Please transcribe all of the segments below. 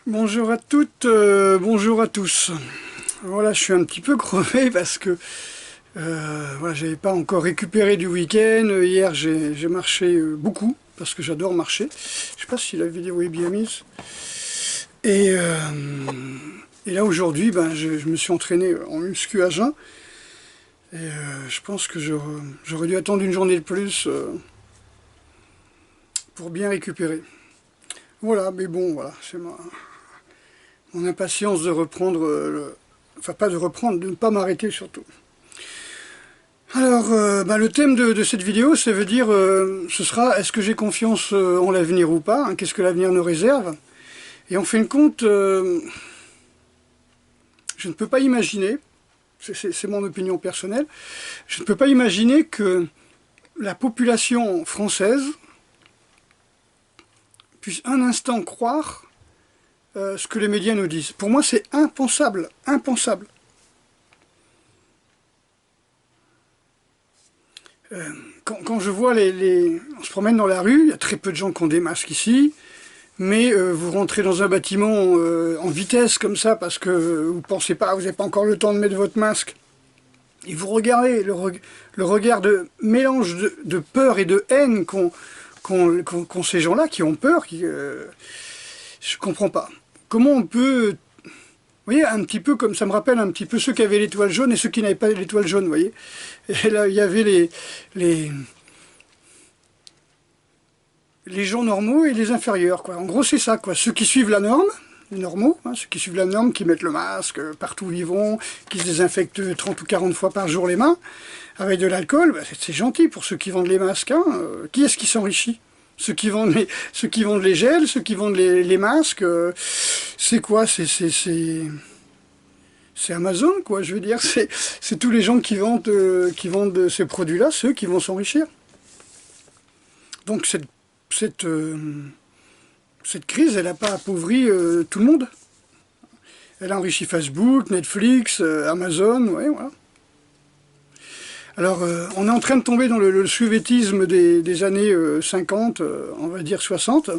Bonjour à toutes, bonjour à tous. Voilà, je suis un petit peu crevé parce que voilà, j'avais pas encore récupéré du week-end. Hier, j'ai marché beaucoup parce que j'adore marcher. Je sais pas si la vidéo est bien mise. Et, euh, et là aujourd'hui, ben, je me suis entraîné en muscu à jeun. Je pense que j'aurais dû attendre une journée de plus pour bien récupérer. Voilà, mais bon, voilà, c'est mon impatience de reprendre, enfin pas de reprendre, de ne pas m'arrêter surtout. Alors, le thème de cette vidéo, ça veut dire, ce sera est-ce que j'ai confiance en l'avenir ou pas, hein, qu'est-ce que l'avenir nous réserve. Et en fin de compte, je ne peux pas imaginer, c'est mon opinion personnelle, je ne peux pas imaginer que la population française puisse un instant croire ce que les médias nous disent. Pour moi, c'est impensable, impensable. Quand je vois on se promène dans la rue, il y a très peu de gens qui ont des masques ici, mais vous rentrez dans un bâtiment en vitesse comme ça parce que vous pensez pas, vous n'avez pas encore le temps de mettre votre masque, et vous regardez le regard de mélange de peur et de haine qu'ont ces gens-là, qui ont peur, je comprends pas. Comment on peut... Vous voyez, un petit peu comme ça me rappelle un petit peu ceux qui avaient l'étoile jaune et ceux qui n'avaient pas l'étoile jaune, vous voyez. Et là, il y avait les gens normaux et les inférieurs, quoi. En gros, c'est ça, quoi. Ceux qui suivent la norme, les normaux, hein, ceux qui suivent la norme, qui mettent le masque partout où ils vont, qui se désinfectent 30 ou 40 fois par jour les mains, avec de l'alcool, c'est gentil pour ceux qui vendent les masques. Hein. Qui est-ce qui s'enrichit? Ceux qui vendent les gels, ceux qui vendent les masques, c'est quoi? C'est Amazon, quoi, je veux dire. C'est tous les gens qui vendent ces produits-là, ceux qui vont s'enrichir. Donc cette crise, elle n'a pas appauvri tout le monde. Elle a enrichi Facebook, Netflix, Amazon, ouais, voilà. Alors, on est en train de tomber dans le soviétisme des années 50, on va dire 60.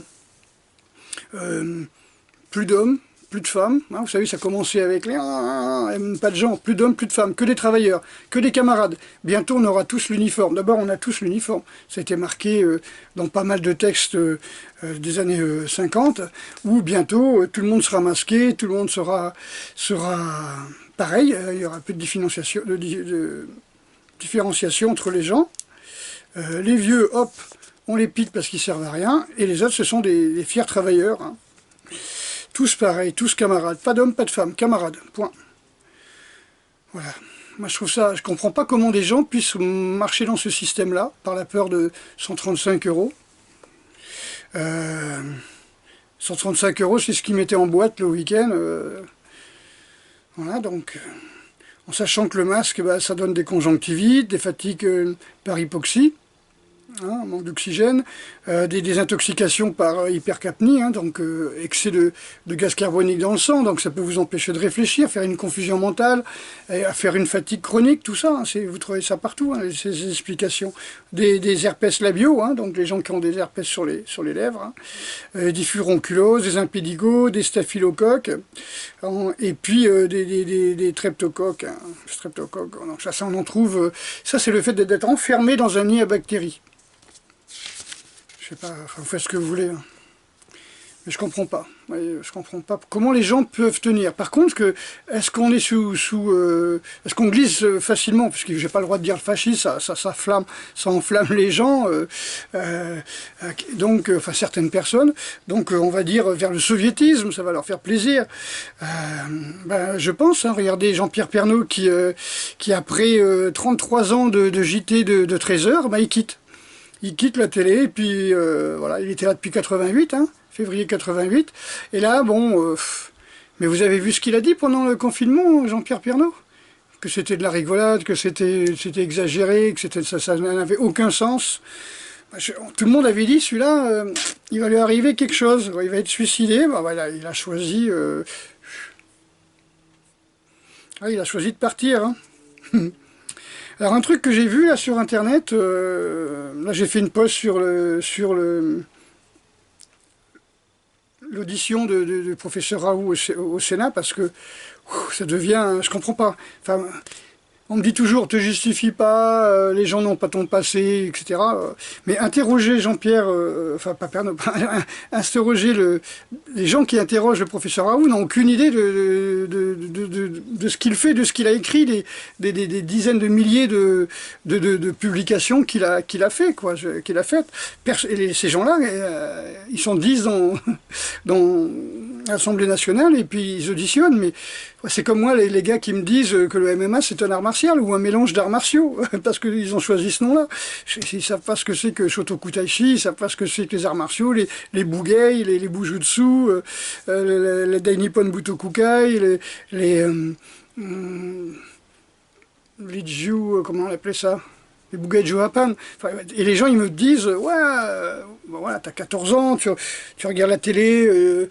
Plus d'hommes, plus de femmes. Hein, vous savez, ça a commencé avec les pas de gens, plus d'hommes, plus de femmes, que des travailleurs, que des camarades. Bientôt, on aura tous l'uniforme. D'abord, on a tous l'uniforme. Ça a été marqué dans pas mal de textes des années 50, où bientôt, tout le monde sera masqué, tout le monde sera pareil. Il y aura peu de différenciation entre les gens. Les vieux, hop, on les pique parce qu'ils servent à rien, et les autres, ce sont des fiers travailleurs. Hein. Tous pareils, tous camarades. Pas d'hommes, pas de femmes, camarades. Point. Voilà. Moi, je trouve ça... Je comprends pas comment des gens puissent marcher dans ce système-là, par la peur de 135 euros. 135 euros, c'est ce qu'ils mettaient en boîte le week-end. Voilà, donc... en sachant que le masque, ça donne des conjonctivites, des fatigues par hypoxie. Hein, manque d'oxygène, des intoxications par hypercapnie, hein, donc excès de gaz carbonique dans le sang, donc ça peut vous empêcher de réfléchir, faire une confusion mentale, faire une fatigue chronique, tout ça, hein, vous trouvez ça partout, hein, ces explications. Des herpès labiaux, hein, donc les gens qui ont des herpès sur les lèvres, hein, des furonculoses, des impédigos, des staphylocoques, hein, et puis des treptocoques. Hein, streptocoques, donc ça on en trouve, ça c'est le fait d'être enfermé dans un nid à bactéries. Je sais pas, enfin, vous faites ce que vous voulez. Hein. Mais je comprends pas. Je comprends pas comment les gens peuvent tenir. Par contre, est-ce qu'on est est-ce qu'on glisse facilement, parce que j'ai pas le droit de dire le fascisme, ça enflamme les gens, donc, enfin certaines personnes. Donc, on va dire vers le soviétisme, ça va leur faire plaisir. Je pense, hein, regardez Jean-Pierre Pernaut qui après 33 ans de JT de 13 heures, il quitte. Il quitte la télé, et puis voilà, il était là depuis 88, hein, février 88. Et là, bon, mais vous avez vu ce qu'il a dit pendant le confinement, Jean-Pierre Pernaut? Que c'était de la rigolade, que c'était exagéré, que ça n'avait aucun sens. Tout le monde avait dit, celui-là, il va lui arriver quelque chose, il va être suicidé. Voilà, il a choisi... il a choisi de partir, hein. Alors un truc que j'ai vu là sur internet, là j'ai fait une post sur l'audition du professeur Raoult au Sénat, parce que ça devient... Je comprends pas. Enfin, on me dit toujours, te justifie pas, les gens n'ont pas ton passé, etc. Mais interroger Jean-Pierre, enfin pas Pernod, interroger les gens qui interrogent le professeur Raoult n'ont aucune idée de ce qu'il fait, de ce qu'il a écrit, des dizaines de milliers de publications qu'il a fait, quoi, qu'il a faites. Ces gens-là, ils sont 10 dans l'Assemblée nationale et puis ils auditionnent, mais c'est comme moi les gars qui me disent que le MMA c'est un art martial ou un mélange d'arts martiaux, parce qu'ils ont choisi ce nom-là. Ils savent pas ce que c'est que Shotoku Taichi, ils savent pas ce que c'est que les arts martiaux, les Bugei, les Bujutsu, les Dainippon Butokukai, les Jiu, comment on appelait ça, les Bugei Johapan. Enfin, et les gens ils me disent, ouais, bon, voilà, t'as 14 ans, tu regardes la télé,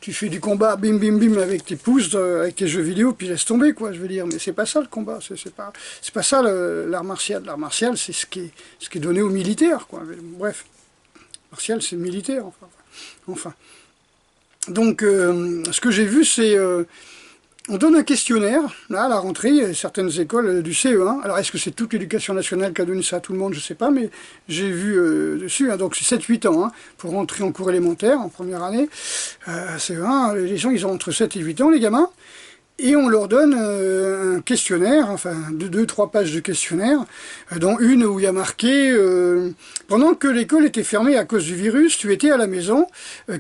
tu fais du combat, bim bim bim avec tes pouces, avec tes jeux vidéo, puis laisse tomber, quoi, je veux dire. Mais c'est pas ça le combat, c'est pas ça l'art martial. L'art martial, c'est ce qui est donné aux militaires, quoi. Bref, martial, c'est militaire, enfin. Donc, ce que j'ai vu, c'est... on donne un questionnaire, là, à la rentrée, il y a certaines écoles du CE1. Alors, est-ce que c'est toute l'éducation nationale qui a donné ça à tout le monde? Je ne sais pas, mais j'ai vu dessus, hein, donc c'est 7-8 ans, hein, pour rentrer en cours élémentaire, en première année. CE1, les gens, ils ont entre 7 et 8 ans, les gamins. Et on leur donne un questionnaire, enfin 2-3 pages de questionnaire, dont une où il y a marqué pendant que l'école était fermée à cause du virus, tu étais à la maison,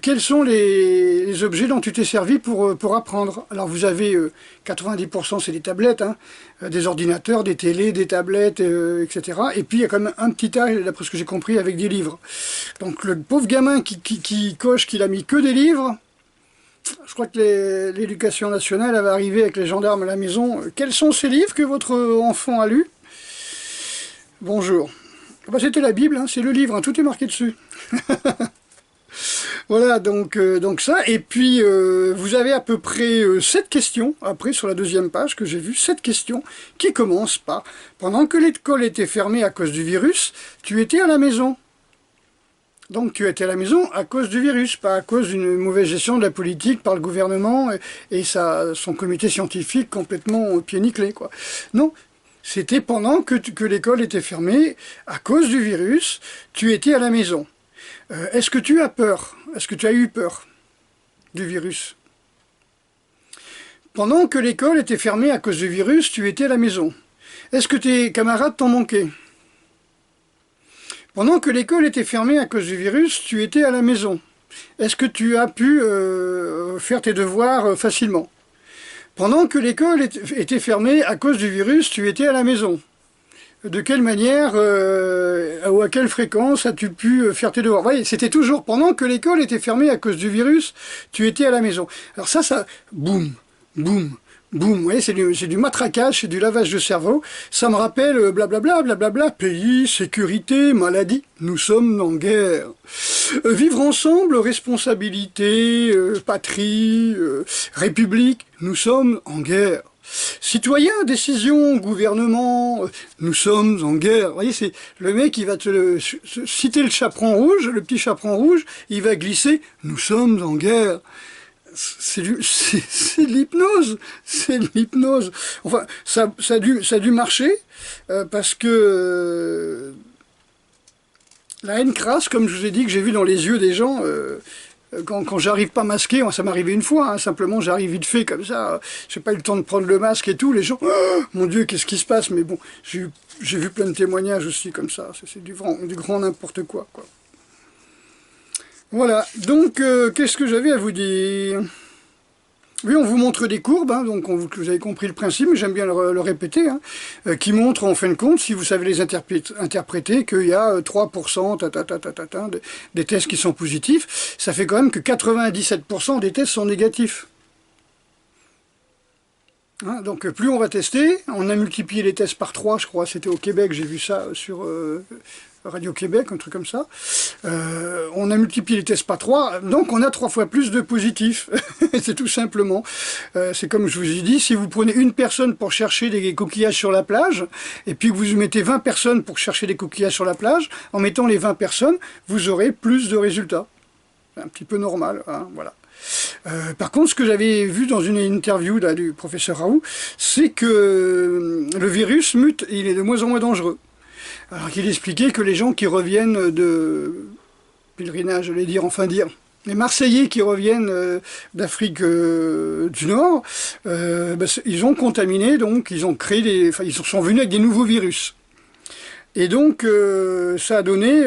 quels sont les objets dont tu t'es servi pour apprendre? Alors vous avez 90% c'est des tablettes, hein, des ordinateurs, des télés, des tablettes, etc. Et puis il y a quand même un petit tas, d'après ce que j'ai compris, avec des livres. Donc le pauvre gamin qui coche qu'il a mis que des livres, je crois que l'éducation nationale avait arrivé avec les gendarmes à la maison. Quels sont ces livres que votre enfant a lus? Bonjour. Ben, c'était la Bible, hein, c'est le livre, hein, tout est marqué dessus. Voilà, donc ça. Et puis, vous avez à peu près 7 questions, après, sur la deuxième page que j'ai vu, 7 questions, qui commencent par « Pendant que l'école était fermée à cause du virus, tu étais à la maison ». Donc tu étais à la maison à cause du virus, pas à cause d'une mauvaise gestion de la politique par le gouvernement et son comité scientifique complètement pieds nickelés, quoi. Non, c'était pendant que l'école était fermée, à cause du virus, tu étais à la maison. Est-ce que tu as peur? Est-ce que tu as eu peur du virus? Pendant que l'école était fermée à cause du virus, tu étais à la maison. Est-ce que tes camarades t'ont manqué? Pendant que l'école était fermée à cause du virus, tu étais à la maison. Est-ce que tu as pu faire tes devoirs facilement? Pendant que l'école était fermée à cause du virus, tu étais à la maison. De quelle manière ou à quelle fréquence as-tu pu faire tes devoirs? Vous voyez, c'était toujours pendant que l'école était fermée à cause du virus, tu étais à la maison. Alors ça, boum, boum. Boum, vous voyez, c'est du matraquage, c'est du lavage de cerveau. Ça me rappelle blablabla, blablabla, pays, sécurité, maladie, nous sommes en guerre. Vivre ensemble, responsabilité, patrie, république, nous sommes en guerre. Citoyens, décision, gouvernement, nous sommes en guerre. Vous voyez, c'est le mec qui va citer le chaperon rouge, le petit chaperon rouge, il va glisser, nous sommes en guerre. C'est de l'hypnose, c'est de l'hypnose. Enfin, ça a dû marcher, parce que la haine crasse, comme je vous ai dit, que j'ai vu dans les yeux des gens, quand j'arrive pas masqué, ça m'est arrivé une fois, hein, simplement j'arrive vite fait comme ça, j'ai pas eu le temps de prendre le masque et tout, les gens, oh, mon Dieu, qu'est-ce qui se passe? Mais bon, j'ai vu plein de témoignages aussi comme ça, c'est du grand n'importe quoi. Voilà, donc qu'est-ce que j'avais à vous dire? Oui, on vous montre des courbes, hein, donc vous avez compris le principe, mais j'aime bien le répéter, hein, qui montrent en fin de compte, si vous savez les interpréter, qu'il y a 3% des tests qui sont positifs. Ça fait quand même que 97% des tests sont négatifs. Hein, donc plus on va tester, on a multiplié les tests par 3, je crois, c'était au Québec, j'ai vu ça sur Radio-Québec, un truc comme ça. On a multiplié les tests par 3, donc on a 3 fois plus de positifs. C'est tout simplement. C'est comme je vous ai dit, si vous prenez une personne pour chercher des coquillages sur la plage, et puis que vous mettez 20 personnes pour chercher des coquillages sur la plage, en mettant les 20 personnes, vous aurez plus de résultats. c'est un petit peu normal, hein, voilà. Par contre, ce que j'avais vu dans une interview là, du professeur Raoult, c'est que le virus mute, il est de moins en moins dangereux. Alors qu'il expliquait que les gens qui reviennent de pèlerinage, je vais dire, enfin dire, les Marseillais qui reviennent d'Afrique du Nord, ils ont contaminé, donc ils ont créé ils sont venus avec des nouveaux virus. Et donc ça a donné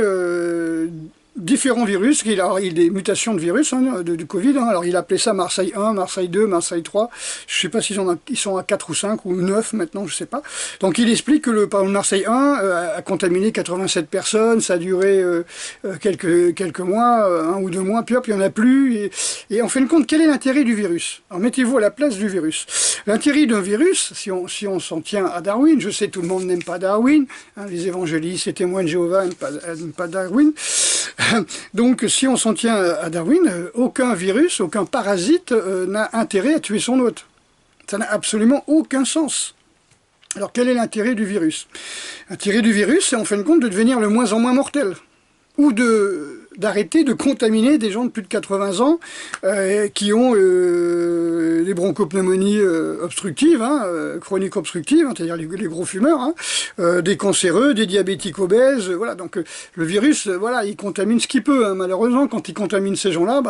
différents virus, alors il y a des mutations de virus hein, du Covid, hein. Alors il appelait ça Marseille 1, Marseille 2, Marseille 3, je ne sais pas s'ils sont à 4 ou 5 ou 9 maintenant, je ne sais pas. Donc il explique que par exemple, Marseille 1 a contaminé 87 personnes, ça a duré quelques mois, 1 ou 2 mois, puis hop, il n'y en a plus, et en fin de compte, quel est l'intérêt du virus? Alors mettez-vous à la place du virus. L'intérêt d'un virus, si on s'en tient à Darwin, je sais tout le monde n'aime pas Darwin, hein, les évangélistes, les témoins de Jéhovah n'aiment pas Darwin. Donc si on s'en tient à Darwin, aucun virus, aucun parasite n'a intérêt à tuer son hôte. Ça n'a absolument aucun sens. Alors quel est l'intérêt du virus? L'intérêt du virus, c'est en fin de compte de devenir le moins en moins mortel. Ou d'arrêter de contaminer des gens de plus de 80 ans qui ont des bronchopneumonies obstructives, hein, chroniques obstructives, hein, c'est-à-dire les gros fumeurs, hein, des cancéreux, des diabétiques obèses, voilà. Donc le virus, voilà, il contamine ce qu'il peut, hein. Malheureusement, quand il contamine ces gens-là,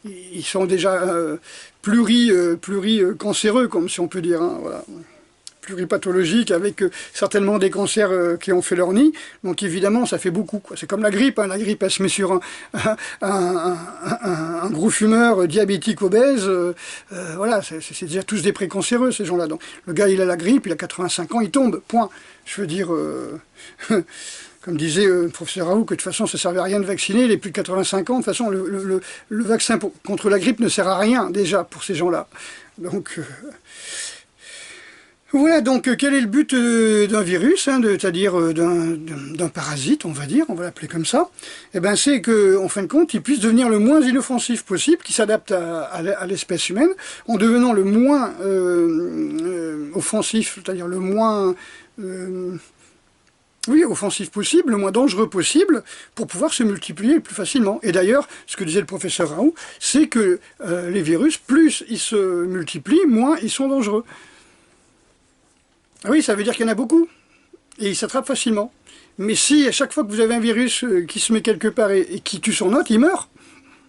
ils sont déjà pluricancéreux, comme si on peut dire, hein, voilà. Pluripathologiques, avec certainement des cancers qui ont fait leur nid. Donc évidemment, ça fait beaucoup. C'est comme la grippe. Hein. La grippe, elle se met sur un gros fumeur diabétique obèse. Voilà, c'est déjà tous des précancéreux, ces gens-là. Donc le gars, il a la grippe, il a 85 ans, il tombe. Point. Je veux dire... Comme disait le professeur Raoult, que de toute façon ça ne servait à rien de vacciner, les plus de 85 ans, de toute façon le vaccin contre la grippe ne sert à rien déjà pour ces gens-là. Donc... Voilà, donc quel est le but d'un virus, hein, c'est-à-dire d'un parasite, on va dire, on va l'appeler comme ça? Eh ben, c'est qu'en fin de compte, il puisse devenir le moins inoffensif possible, qui s'adapte à l'espèce humaine, en devenant le moins offensif, c'est-à-dire le moins... offensif possible, le moins dangereux possible, pour pouvoir se multiplier le plus facilement. Et d'ailleurs, ce que disait le professeur Raoult, c'est que les virus, plus ils se multiplient, moins ils sont dangereux. Oui, ça veut dire qu'il y en a beaucoup, et ils s'attrapent facilement. Mais si à chaque fois que vous avez un virus qui se met quelque part et qui tue son hôte, il meurt.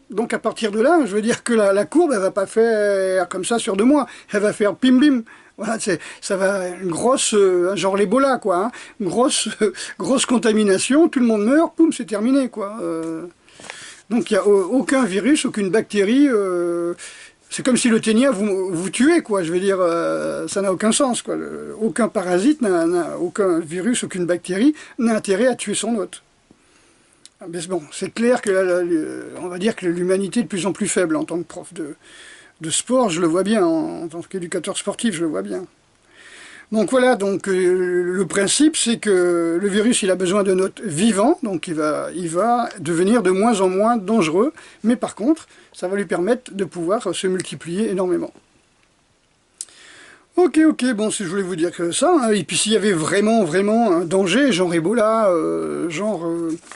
Donc à partir de là, je veux dire que la courbe, elle va pas faire comme ça sur 2 mois, elle va faire pim bim. Voilà, ça va une grosse, genre l'Ebola, quoi, hein, une grosse contamination, tout le monde meurt, poum, c'est terminé, quoi. Donc il n'y a aucun virus, aucune bactérie... c'est comme si le ténia vous tuait, quoi. Je veux dire, ça n'a aucun sens, quoi. Aucun parasite, aucun virus, aucune bactérie n'a intérêt à tuer son hôte. Mais bon, c'est clair que on va dire que l'humanité est de plus en plus faible en tant que prof de sport, je le vois bien, en tant qu'éducateur sportif, je le vois bien. Donc voilà, donc le principe c'est que le virus il a besoin d'un hôte vivant, donc il va devenir de moins en moins dangereux, mais par contre ça va lui permettre de pouvoir se multiplier énormément. Ok, bon, si je voulais vous dire que ça, hein, et puis s'il y avait vraiment un danger, genre Ebola,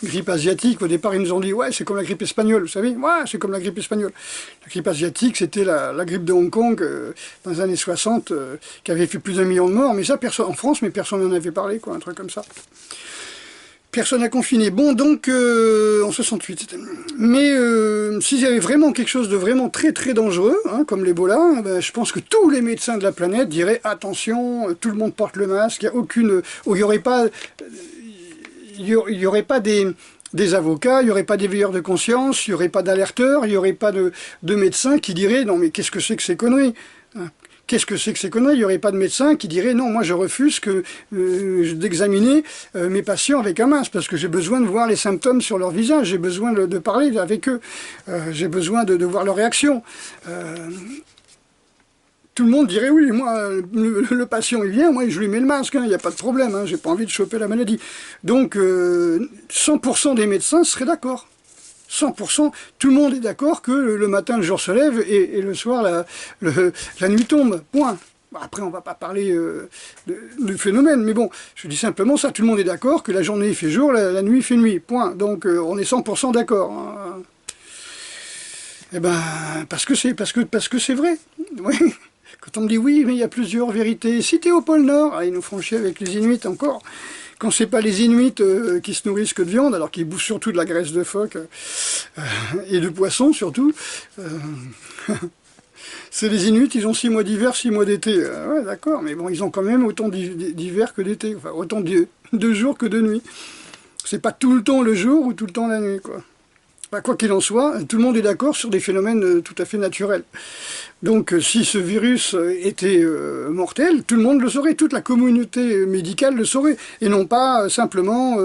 grippe asiatique, au départ ils nous ont dit, ouais, c'est comme la grippe espagnole, vous savez, ouais, c'est comme la grippe espagnole. La grippe asiatique, c'était la grippe de Hong Kong, dans les années 60, qui avait fait plus d'1 million de morts, mais ça, en France, mais personne n'en avait parlé, quoi, un truc comme ça. Personne n'a confiné. Bon, donc, en 68, c'était... Mais s'il y avait vraiment quelque chose de vraiment très dangereux, hein, comme l'Ebola, ben, je pense que tous les médecins de la planète diraient, attention, tout le monde porte le masque, il n'y aurait pas... Il y aurait pas des avocats, il n'y aurait pas des veilleurs de conscience, il n'y aurait pas d'alerteurs, il n'y aurait pas de médecins qui diraient, non mais qu'est-ce que c'est que ces conneries, hein? Qu'est-ce que c'est que ces conneries? Il n'y aurait pas de médecin qui dirait non, moi je refuse d'examiner mes patients avec un masque, parce que j'ai besoin de voir les symptômes sur leur visage, j'ai besoin de parler avec eux, j'ai besoin de voir leur réaction. Tout le monde dirait oui, moi, le patient il vient, moi je lui mets le masque, il n'y a pas de problème, hein, j'ai pas envie de choper la maladie. Donc 100% des médecins seraient d'accord. 100%, tout le monde est d'accord que le matin le jour se lève et le soir la nuit tombe, point. Après on va pas parler du phénomène, mais bon, je dis simplement ça, tout le monde est d'accord que la journée fait jour, la nuit fait nuit, point. Donc on est 100% d'accord. Hein. Eh ben, parce que c'est vrai. Oui. Quand on me dit oui, mais il y a plusieurs vérités. Si t'es au pôle Nord, ils nous font chier avec les Inuits encore. Quand c'est pas les Inuits qui se nourrissent que de viande, alors qu'ils bouffent surtout de la graisse de phoque et de poisson surtout. C'est les Inuits, ils ont 6 mois d'hiver, 6 mois d'été. Ouais, d'accord, mais bon, ils ont quand même autant d'hiver que d'été. Enfin, autant de jours que de nuit. C'est pas tout le temps le jour ou tout le temps la nuit, quoi. Enfin, quoi qu'il en soit, tout le monde est d'accord sur des phénomènes tout à fait naturels. Donc si ce virus était mortel, tout le monde le saurait, toute la communauté médicale le saurait, et non pas simplement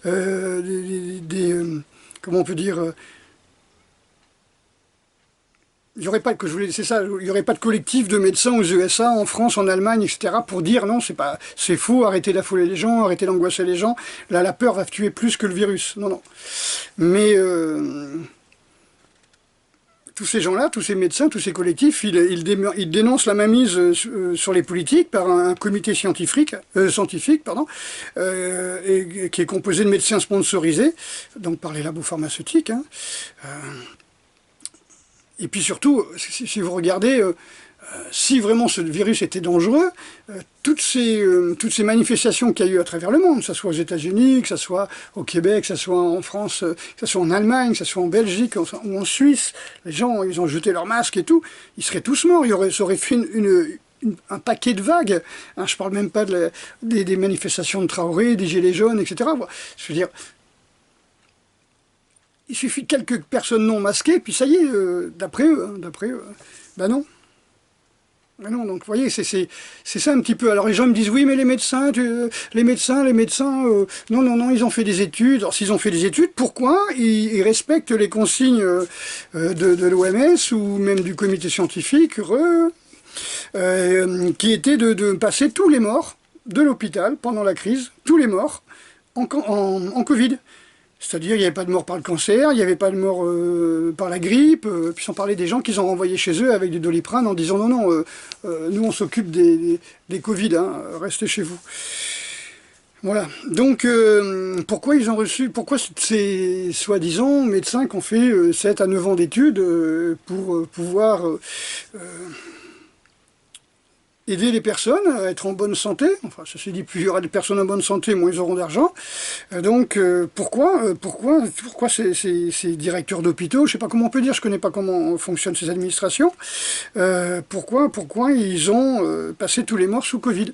comment on peut dire, il n'y aurait pas, c'est ça, il y aurait pas de collectif de médecins aux USA, en France, en Allemagne, etc. pour dire non, c'est faux, arrêtez d'affoler les gens, arrêtez d'angoisser les gens. Là, la peur va tuer plus que le virus. Non, non. Mais tous ces gens-là, tous ces médecins, tous ces collectifs, ils dénoncent la mainmise sur les politiques par un comité scientifique, et qui est composé de médecins sponsorisés, donc par les labos pharmaceutiques. Hein. Et puis surtout, si vous regardez, si vraiment ce virus était dangereux, toutes ces manifestations qu'il y a eu à travers le monde, que ce soit aux États-Unis, que ce soit au Québec, que ce soit en France, que ce soit en Allemagne, que ce soit en Belgique ou en Suisse, les gens, ils ont jeté leurs masques et tout, ils seraient tous morts, ça aurait fait un paquet de vagues. Hein, je parle même pas des manifestations de Traoré, des Gilets jaunes, etc. Je veux dire, il suffit de quelques personnes non masquées, puis ça y est, d'après eux, ben non. Ben non, donc vous voyez, c'est ça un petit peu. Alors les gens me disent, oui, mais les médecins, non, ils ont fait des études. Alors s'ils ont fait des études, pourquoi ils respectent les consignes de l'OMS ou même du comité scientifique, qui était de passer tous les morts de l'hôpital pendant la crise, tous les morts en Covid. C'est-à-dire, il n'y avait pas de mort par le cancer, il n'y avait pas de mort par la grippe, puis sans parler des gens qu'ils ont renvoyés chez eux avec du Doliprane en disant non, nous on s'occupe des Covid, hein, restez chez vous. Voilà. Donc, pourquoi ces soi-disant médecins qui ont fait 7 à 9 ans d'études pour pouvoir aider les personnes à être en bonne santé, enfin ceci dit, plus il y aura des personnes en bonne santé, moins ils auront d'argent, donc pourquoi ces directeurs d'hôpitaux, je ne sais pas comment on peut dire, je ne connais pas comment fonctionnent ces administrations, pourquoi ils ont passé tous les morts sous Covid?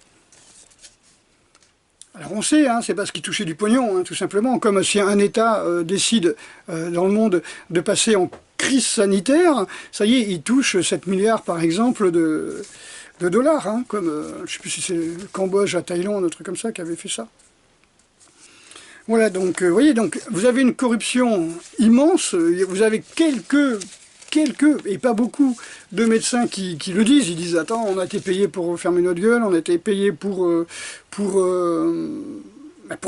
Alors on sait, hein, c'est parce qu'ils touchaient du pognon, hein, tout simplement, comme si un État décide dans le monde de passer en crise sanitaire, ça y est, il touche 7 milliards par exemple de dollars, hein, comme, je ne sais plus si c'est le Cambodge, la Thaïlande, un truc comme ça qui avait fait ça. Voilà, donc, vous voyez, donc, vous avez une corruption immense, vous avez quelques, et pas beaucoup, de médecins qui le disent, ils disent, attends, on a été payé pour fermer notre gueule, on a été payé pour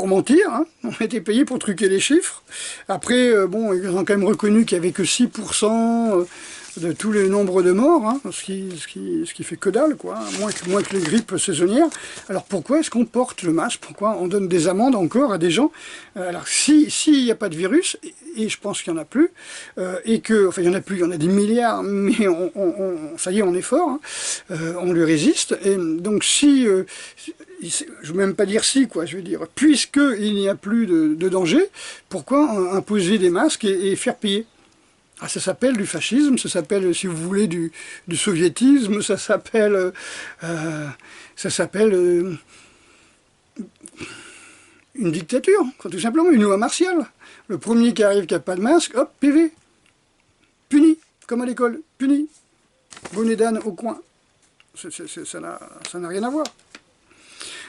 mentir, hein. On a été payé pour truquer les chiffres. Après, bon, ils ont quand même reconnu qu'il n'y avait que 6% de tous les nombres de morts, hein, ce qui fait que dalle, quoi, moins que les grippes saisonnières. Alors pourquoi est-ce qu'on porte le masque? Pourquoi on donne des amendes encore à des gens? Alors s'il n'y a pas de virus, et je pense qu'il n'y en a plus, et que, enfin il n'y en a plus, il y en a des milliards, mais ça y est, on est fort, hein, on lui résiste, et donc si, je ne veux même pas dire si, quoi, je veux dire, puisqu'il n'y a plus de danger, pourquoi imposer des masques et faire payer? Ah, ça s'appelle du fascisme, ça s'appelle, si vous voulez, du soviétisme, ça s'appelle une dictature, quoi, tout simplement, une loi martiale. Le premier qui arrive qui n'a pas de masque, hop, PV, puni, comme à l'école, puni, bonnet d'âne au coin. Ça n'a rien à voir.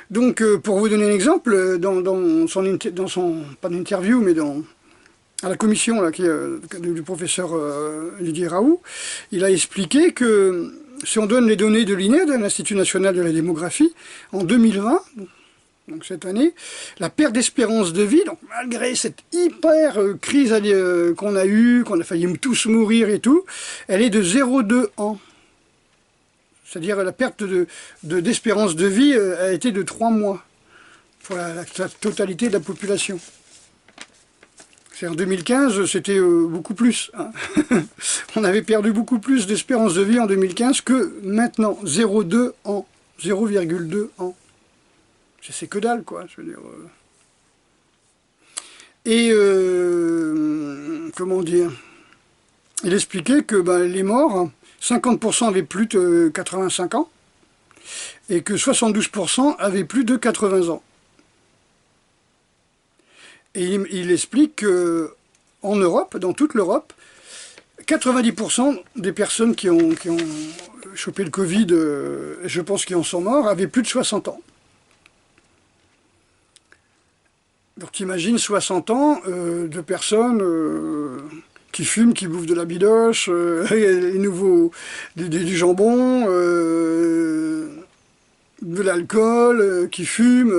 Donc, pour vous donner un exemple, dans son pas d'interview, mais à la commission là, du professeur Didier Raoult, il a expliqué que si on donne les données de l'INED, l'Institut National de la Démographie, en 2020, donc cette année, la perte d'espérance de vie, donc malgré cette hyper crise qu'on a eue, qu'on a failli tous mourir et tout, elle est de 0,2 ans. C'est-à-dire la perte d'espérance de vie a été de 3 mois pour la totalité de la population. En 2015, c'était beaucoup plus. Hein. On avait perdu beaucoup plus d'espérance de vie en 2015 que maintenant. 0,2 ans. 0,2 ans. C'est que dalle, quoi. Je veux dire. Et, comment dire, il expliquait que les morts, 50% avaient plus de 85 ans, et que 72% avaient plus de 80 ans. Et il explique qu'en Europe, dans toute l'Europe, 90% des personnes qui ont chopé le Covid, je pense qu'ils en sont morts, avaient plus de 60 ans. Donc t'imagines 60 ans de personnes qui fument, qui bouffent de la bidoche, du jambon, de l'alcool, qui fument.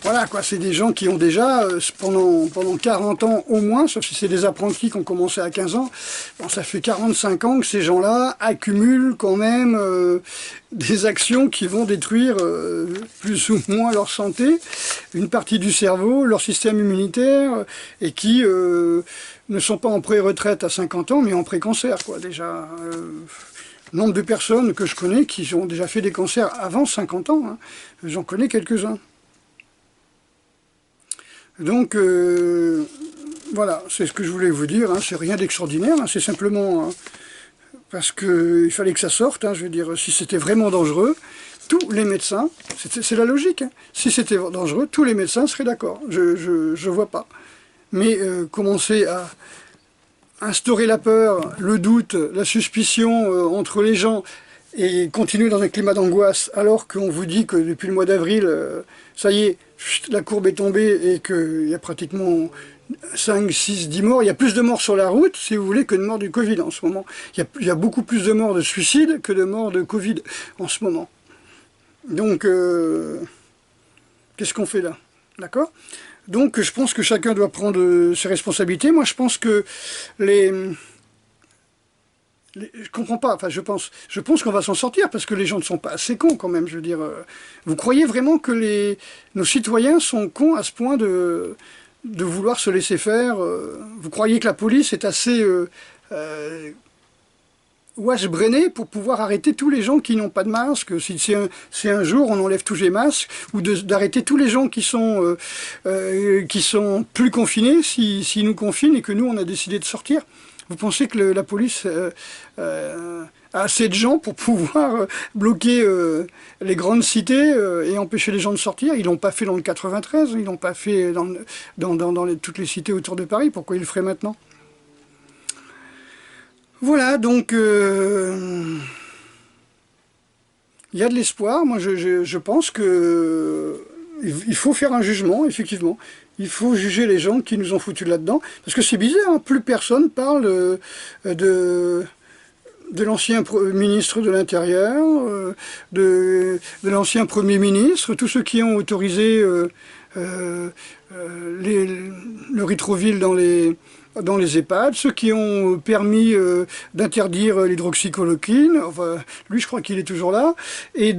Voilà, quoi, c'est des gens qui ont déjà, pendant 40 ans au moins, sauf si c'est des apprentis qui ont commencé à 15 ans, bon, ça fait 45 ans que ces gens-là accumulent quand même des actions qui vont détruire plus ou moins leur santé, une partie du cerveau, leur système immunitaire, et qui ne sont pas en pré-retraite à 50 ans, mais en pré-cancer, quoi, déjà. Nombre de personnes que je connais qui ont déjà fait des cancers avant 50 ans, hein, j'en connais quelques-uns. Donc, voilà, c'est ce que je voulais vous dire, hein, c'est rien d'extraordinaire, hein, c'est simplement parce qu'il fallait que ça sorte, hein, je veux dire, si c'était vraiment dangereux, tous les médecins, c'est la logique, hein, si c'était dangereux, tous les médecins seraient d'accord, je vois pas. Mais commencer à instaurer la peur, le doute, la suspicion entre les gens, et continuer dans un climat d'angoisse, alors qu'on vous dit que depuis le mois d'avril, ça y est, la courbe est tombée et qu'il y a pratiquement 5, 6, 10 morts. Il y a plus de morts sur la route, si vous voulez, que de morts du Covid en ce moment. Il y a beaucoup plus de morts de suicide que de morts de Covid en ce moment. Donc, qu'est-ce qu'on fait là? D'accord? Donc, je pense que chacun doit prendre ses responsabilités. Moi, je pense que je comprends pas, enfin je pense qu'on va s'en sortir parce que les gens ne sont pas assez cons quand même, je veux dire. Vous croyez vraiment que nos citoyens sont cons à ce point de vouloir se laisser faire? Vous croyez que la police est assez wash-brainée pour pouvoir arrêter tous les gens qui n'ont pas de masque? Si un jour on enlève tous les masques, ou d'arrêter tous les gens qui sont plus confinés, s'ils nous confinent et que nous on a décidé de sortir? Vous pensez que la police a assez de gens pour pouvoir bloquer les grandes cités et empêcher les gens de sortir? Ils l'ont pas fait dans le 93, ils l'ont pas fait dans toutes les cités autour de Paris, pourquoi ils le feraient maintenant? Voilà, donc il y a de l'espoir. Moi je pense que il faut faire un jugement, effectivement. Il faut juger les gens qui nous ont foutus là-dedans. Parce que c'est bizarre, hein, plus personne parle de l'ancien ministre de l'Intérieur, de l'ancien Premier ministre, tous ceux qui ont autorisé le Ritrovil dans les EHPAD, ceux qui ont permis d'interdire l'hydroxychloroquine, enfin, lui je crois qu'il est toujours là, et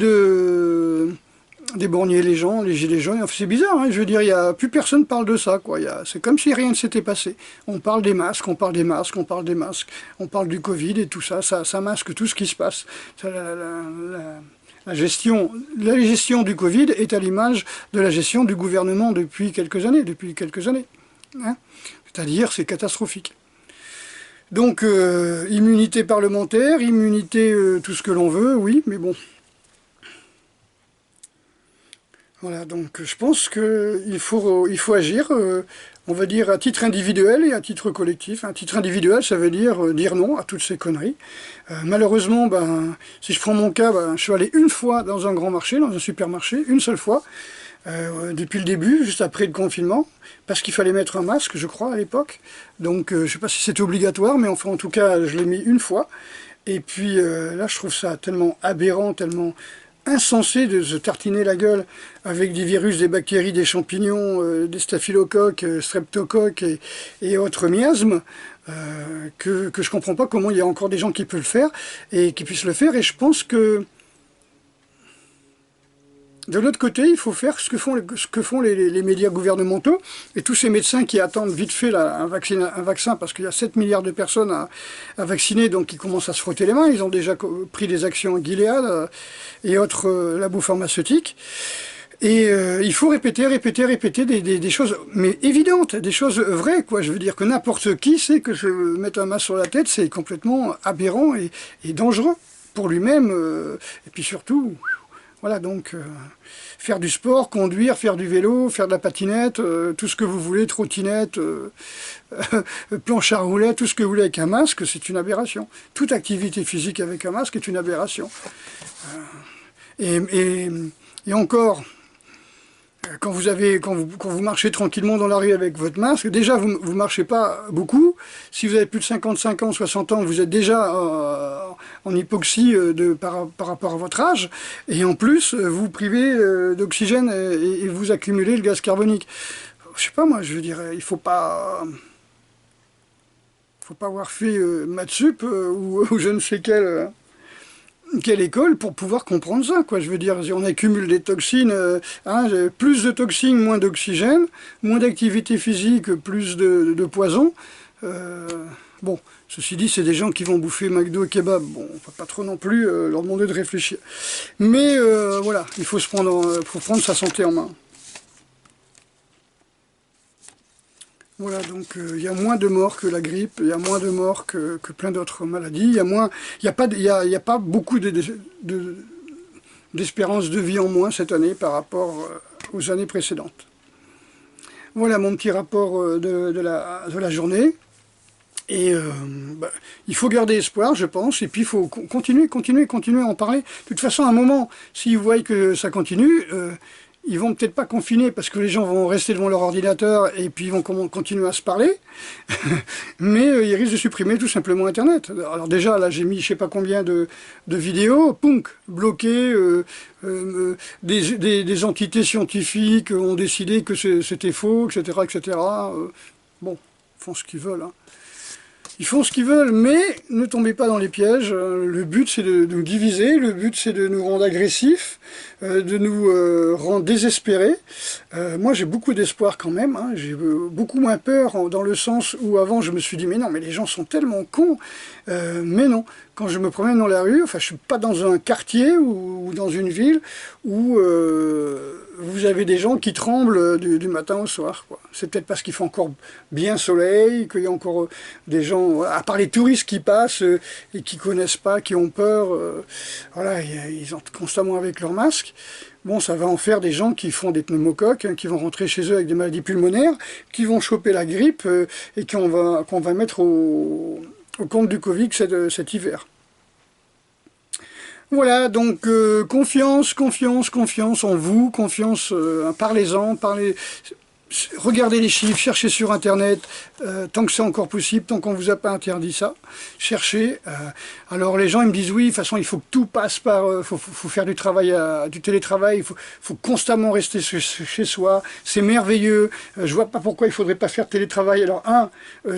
d'éborgner les gens, les gilets jaunes. Enfin, c'est bizarre, hein, je veux dire, plus personne parle de ça, quoi. C'est comme si rien ne s'était passé. On parle des masques, on parle des masques, on parle des masques, on parle du Covid et tout ça, ça masque tout ce qui se passe. La gestion du Covid est à l'image de la gestion du gouvernement depuis quelques années. Hein. C'est-à-dire, c'est catastrophique. Donc, immunité parlementaire, immunité tout ce que l'on veut, oui, mais bon. Voilà, donc je pense qu'il faut agir, on va dire, à titre individuel et à titre collectif. À titre individuel, ça veut dire non à toutes ces conneries. Malheureusement, si je prends mon cas, je suis allé une fois dans un grand marché, dans un supermarché, une seule fois, depuis le début, juste après le confinement, parce qu'il fallait mettre un masque, je crois, à l'époque. Donc, je ne sais pas si c'était obligatoire, mais enfin, en tout cas, je l'ai mis une fois. Et puis, là, je trouve ça tellement aberrant, tellement insensé de se tartiner la gueule avec des virus, des bactéries, des champignons, des staphylocoques, streptocoques et autres miasmes, que je comprends pas comment il y a encore des gens qui peuvent le faire et qui puissent le faire. Et je pense que De l'autre côté, il faut faire ce que font les médias gouvernementaux et tous ces médecins qui attendent vite fait là, un vaccin parce qu'il y a 7 milliards de personnes à vacciner, donc ils commencent à se frotter les mains. Ils ont déjà pris des actions à Gilead et autres labos pharmaceutiques. Et il faut répéter des choses, mais évidentes, des choses vraies, quoi. Je veux dire que n'importe qui sait que se mettre un masque sur la tête, c'est complètement aberrant et dangereux pour lui-même. Et puis surtout, voilà, donc faire du sport, conduire, faire du vélo, faire de la patinette, tout ce que vous voulez, trottinette, planche à roulettes, tout ce que vous voulez avec un masque, c'est une aberration. Toute activité physique avec un masque est une aberration. Et encore... Quand vous marchez tranquillement dans la rue avec votre masque, déjà vous ne marchez pas beaucoup. Si vous avez plus de 55 ans, 60 ans, vous êtes déjà en hypoxie par rapport à votre âge. Et en plus, vous privez d'oxygène et vous accumulez le gaz carbonique. Je sais pas moi, je veux dire, il faut pas avoir fait maths sup ou je ne sais quelle école pour pouvoir comprendre ça, quoi. Je veux dire, on accumule des toxines, plus de toxines, moins d'oxygène, moins d'activité physique, plus de poison. Bon, ceci dit, c'est des gens qui vont bouffer McDo et kebab. Bon, on ne va pas trop non plus leur demander de réfléchir. Mais voilà, il faut prendre sa santé en main. Voilà, donc il y a moins de morts que la grippe, il y a moins de morts que plein d'autres maladies, il n'y a pas beaucoup d'espérance de vie en moins cette année par rapport aux années précédentes. Voilà mon petit rapport de la journée. Et il faut garder espoir, je pense, et puis il faut continuer à en parler. De toute façon, à un moment, s'ils voient que ça continue, ils vont peut-être pas confiner parce que les gens vont rester devant leur ordinateur et puis ils vont continuer à se parler, mais ils risquent de supprimer tout simplement Internet. Alors déjà, là j'ai mis je sais pas combien de vidéos, punk, bloquées, des entités scientifiques ont décidé que c'était faux, etc. etc. Bon, ils font ce qu'ils veulent, hein. Ils font ce qu'ils veulent, mais ne tombez pas dans les pièges. Le but, c'est de nous diviser, le but, c'est de nous rendre agressifs, de nous rendre désespérés. Moi, j'ai beaucoup d'espoir quand même, hein. J'ai beaucoup moins peur, dans le sens où avant, je me suis dit, mais non, mais les gens sont tellement cons. Mais non, quand je me promène dans la rue, enfin, je suis pas dans un quartier ou dans une ville où vous avez des gens qui tremblent du matin au soir, quoi. C'est peut-être parce qu'il fait encore bien soleil, qu'il y a encore des gens, à part les touristes qui passent et qui connaissent pas, qui ont peur, voilà, ils sont constamment avec leur masque. Bon, ça va en faire des gens qui font des pneumocoques, hein, qui vont rentrer chez eux avec des maladies pulmonaires, qui vont choper la grippe et qu'on va mettre au compte du Covid cet hiver. Voilà, donc confiance en vous, confiance, parlez-en, regardez les chiffres, cherchez sur Internet, tant que c'est encore possible, tant qu'on ne vous a pas interdit ça, cherchez. Alors les gens ils me disent oui, de toute façon il faut que tout passe par, faut faire du télétravail, il faut constamment rester chez soi, c'est merveilleux, je vois pas pourquoi il ne faudrait pas faire de télétravail. Alors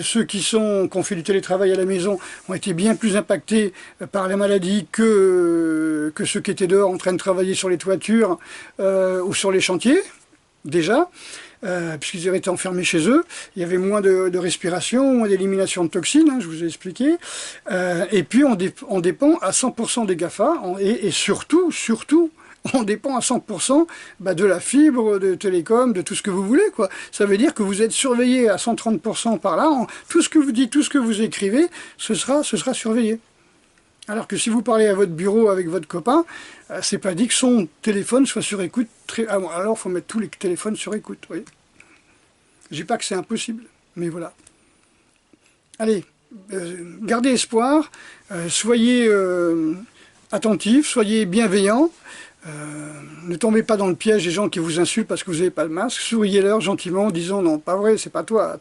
ceux qui ont fait du télétravail à la maison ont été bien plus impactés par la maladie que ceux qui étaient dehors en train de travailler sur les toitures ou sur les chantiers, déjà. Puisqu'ils avaient été enfermés chez eux, il y avait moins de respiration, moins d'élimination de toxines, hein, je vous ai expliqué, et puis on dépend à 100% des GAFA, et surtout, on dépend à 100% de la fibre, de télécom, de tout ce que vous voulez, quoi. Ça veut dire que vous êtes surveillé à 130% par là, tout ce que vous dites, tout ce que vous écrivez, ce sera surveillé. Alors que si vous parlez à votre bureau avec votre copain, c'est pas dit que son téléphone soit sur écoute. Alors il faut mettre tous les téléphones sur écoute, vous voyez. Je dis pas que c'est impossible, mais voilà. Allez, gardez espoir, soyez attentifs, soyez bienveillants, ne tombez pas dans le piège des gens qui vous insultent parce que vous n'avez pas de masque, souriez-leur gentiment en disant non, pas vrai, c'est pas toi.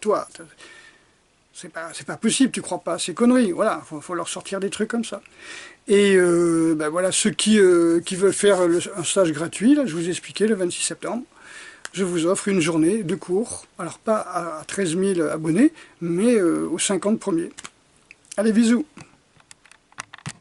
C'est pas possible, tu crois pas, c'est conneries, voilà, faut leur sortir des trucs comme ça. Et voilà, ceux qui veulent faire un stage gratuit, là, je vous ai expliqué, le 26 septembre, je vous offre une journée de cours, alors pas à 13 000 abonnés, mais aux 50 premiers. Allez, bisous!